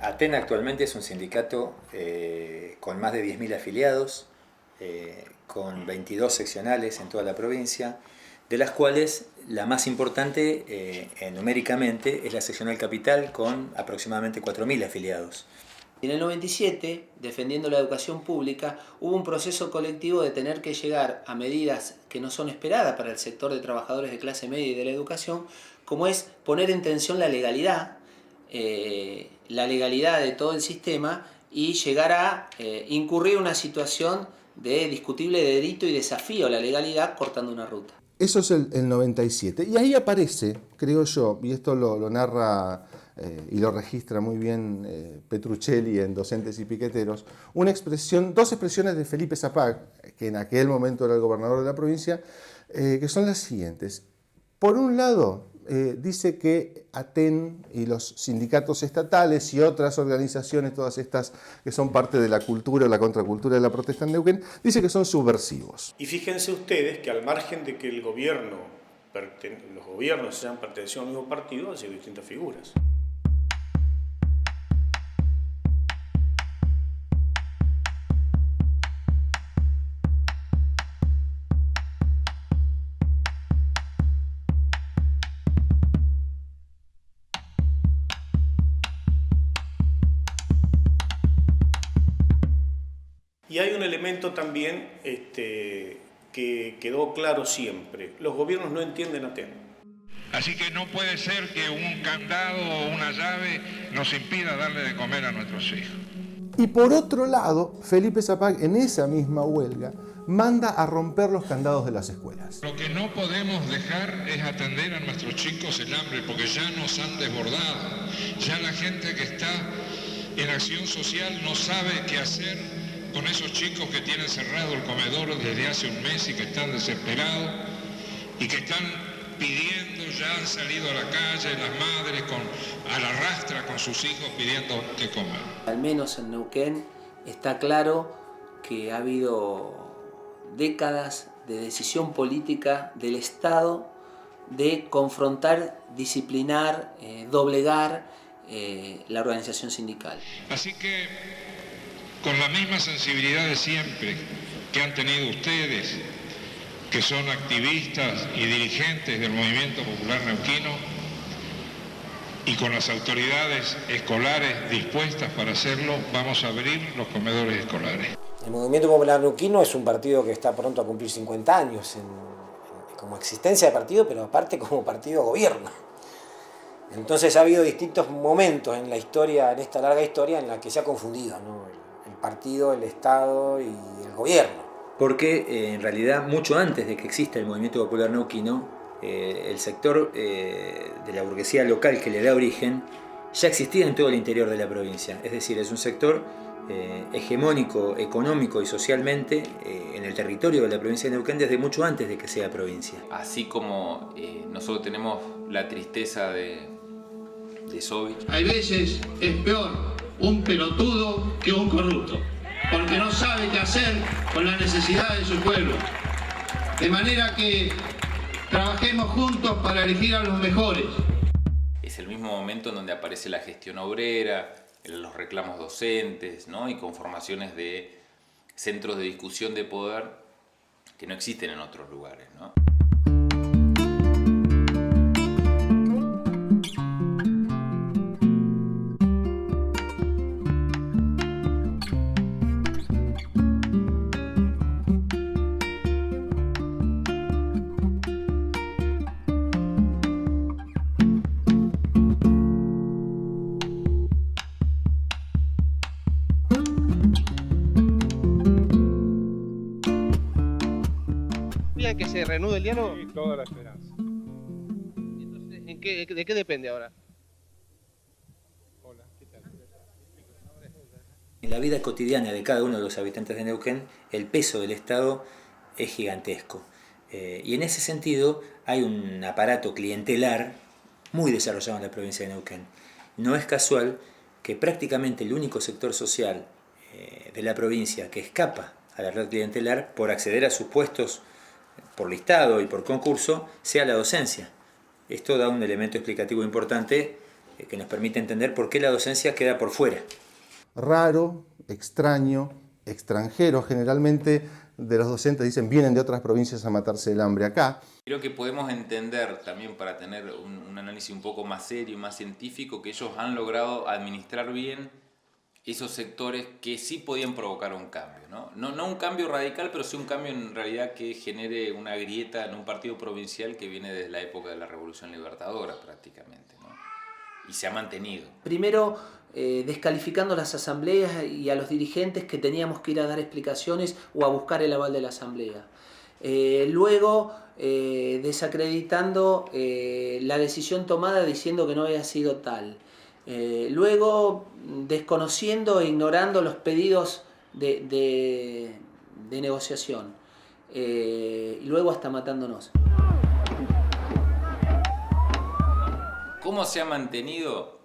ATEN actualmente es un sindicato con más de 10.000 afiliados, con 22 seccionales en toda la provincia, de las cuales la más importante numéricamente es la seccional Capital, con aproximadamente 4.000 afiliados. En el 97, defendiendo la educación pública, hubo un proceso colectivo de tener que llegar a medidas que no son esperadas para el sector de trabajadores de clase media y de la educación, como es poner en tensión la legalidad de todo el sistema y llegar a incurrir en una situación de discutible delito y desafío a la legalidad cortando una ruta. Eso es el 97. Y ahí aparece, creo yo, y esto lo narra y lo registra muy bien Petruccelli en Docentes y Piqueteros, dos expresiones de Felipe Zapag, que en aquel momento era el gobernador de la provincia, que son las siguientes. Por un lado, dice que ATEN y los sindicatos estatales y otras organizaciones, todas estas que son parte de la cultura o la contracultura de la protesta en Neuquén, dice que son subversivos. Y fíjense ustedes que al margen de que los gobiernos sean pertenecidos al mismo partido, han sido distintas figuras. Y hay un elemento también que quedó claro siempre. Los gobiernos no entienden ATEN. Así que no puede ser que un candado o una llave nos impida darle de comer a nuestros hijos. Y por otro lado, Felipe Zapag en esa misma huelga manda a romper los candados de las escuelas. Lo que no podemos dejar es atender a nuestros chicos el hambre, porque ya nos han desbordado. Ya la gente que está en acción social no sabe qué hacer con esos chicos que tienen cerrado el comedor desde hace un mes y que están desesperados y que están pidiendo, ya han salido a la calle, las madres a la rastra con sus hijos pidiendo que coman. Al menos en Neuquén está claro que ha habido décadas de decisión política del Estado de confrontar, disciplinar, doblegar la organización sindical. Así que, con la misma sensibilidad de siempre que han tenido ustedes, que son activistas y dirigentes del Movimiento Popular Neuquino, y con las autoridades escolares dispuestas para hacerlo, vamos a abrir los comedores escolares. El Movimiento Popular Neuquino es un partido que está pronto a cumplir 50 años como existencia de partido, pero aparte como partido gobierno. Entonces ha habido distintos momentos en la historia, en esta larga historia, en la que se ha confundido, ¿no? El partido, el Estado y el gobierno. Porque en realidad, mucho antes de que exista el Movimiento Popular Neuquino, el sector de la burguesía local que le da origen ya existía en todo el interior de la provincia. Es decir, es un sector hegemónico económico y socialmente en el territorio de la provincia de Neuquén desde mucho antes de que sea provincia. Así como nosotros tenemos la tristeza de Sovich. Hay veces es peor un pelotudo que un corrupto, porque no sabe qué hacer con la necesidad de su pueblo. De manera que trabajemos juntos para elegir a los mejores. Es el mismo momento en donde aparece la gestión obrera, los reclamos docentes, ¿no? Y conformaciones de centros de discusión de poder que no existen en otros lugares, ¿no? Que se reanude el diálogo? Sí, toda la esperanza. Entonces, ¿de qué depende ahora? Hola, ¿qué tal? En la vida cotidiana de cada uno de los habitantes de Neuquén, el peso del Estado es gigantesco. Y en ese sentido hay un aparato clientelar muy desarrollado en la provincia de Neuquén. No es casual que prácticamente el único sector social de la provincia que escapa a la red clientelar por acceder a sus puestos por listado y por concurso sea la docencia. Esto da un elemento explicativo importante que nos permite entender por qué la docencia queda por fuera. Raro, extraño, extranjero, generalmente de los docentes dicen vienen de otras provincias a matarse el hambre acá. Creo que podemos entender también, para tener un análisis un poco más serio y más científico, que ellos han logrado administrar bien esos sectores que sí podían provocar un cambio, ¿no? No un cambio radical, pero sí un cambio en realidad que genere una grieta en un partido provincial que viene desde la época de la Revolución Libertadora prácticamente, ¿no? Y se ha mantenido. Primero, descalificando las asambleas y a los dirigentes que teníamos que ir a dar explicaciones o a buscar el aval de la asamblea. Luego, desacreditando la decisión tomada diciendo que no había sido tal. Luego, desconociendo e ignorando los pedidos de negociación. Y luego hasta matándonos. ¿Cómo se ha mantenido?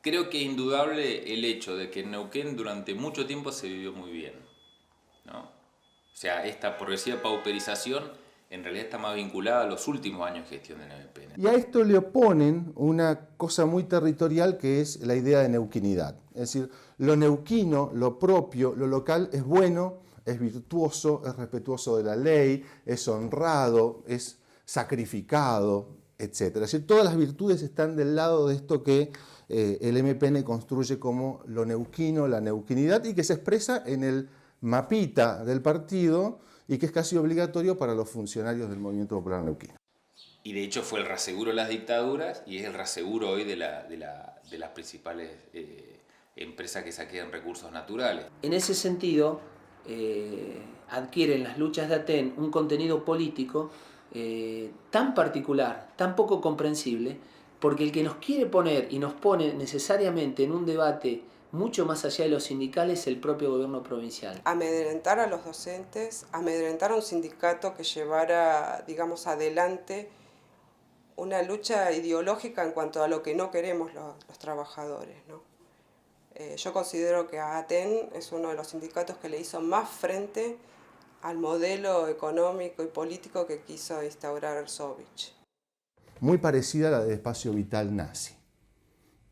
Creo que es indudable el hecho de que en Neuquén durante mucho tiempo se vivió muy bien, ¿no? O sea, esta progresiva pauperización en realidad está más vinculada a los últimos años de gestión de NPN. Y a esto le oponen una cosa muy territorial que es la idea de neuquinidad. Es decir, lo neuquino, lo propio, lo local es bueno, es virtuoso, es respetuoso de la ley, es honrado, es sacrificado, etc. Es decir, todas las virtudes están del lado de esto que el MPN construye como lo neuquino, la neuquinidad, y que se expresa en el mapita del partido y que es casi obligatorio para los funcionarios del Movimiento Popular Neuquino. Y de hecho fue el reaseguro de las dictaduras y es el reaseguro hoy de las principales empresas que saquean recursos naturales. En ese sentido, adquieren las luchas de Aten un contenido político tan particular, tan poco comprensible, porque el que nos quiere poner y nos pone necesariamente en un debate mucho más allá de los sindicales es el propio gobierno provincial. Amedrentar a los docentes, amedrentar a un sindicato que llevara, digamos, adelante una lucha ideológica en cuanto a lo que no queremos los trabajadores, ¿no? Yo considero que ATEN es uno de los sindicatos que le hizo más frente al modelo económico y político que quiso instaurar Erzovich. Muy parecida a la del espacio vital nazi.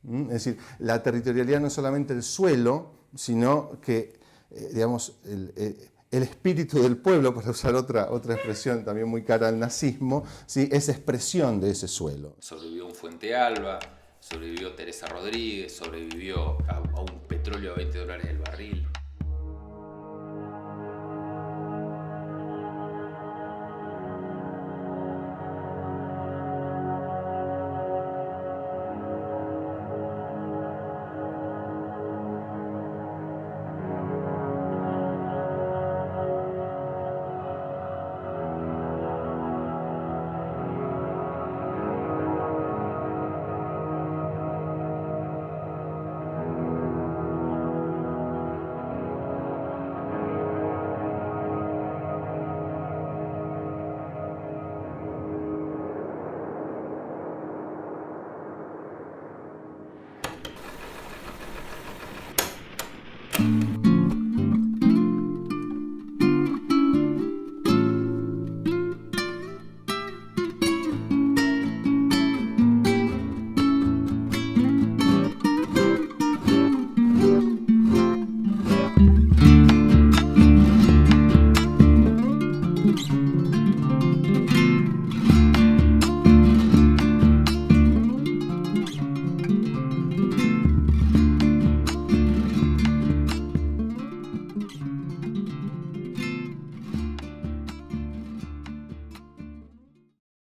Es decir, la territorialidad no es solamente el suelo, sino que, digamos, el espíritu del pueblo, para usar otra expresión también muy cara al nazismo, ¿sí? Es expresión de ese suelo. Sobrevivió un Fuente Alba, sobrevivió Teresa Rodríguez, sobrevivió a un petróleo a $20 el barril.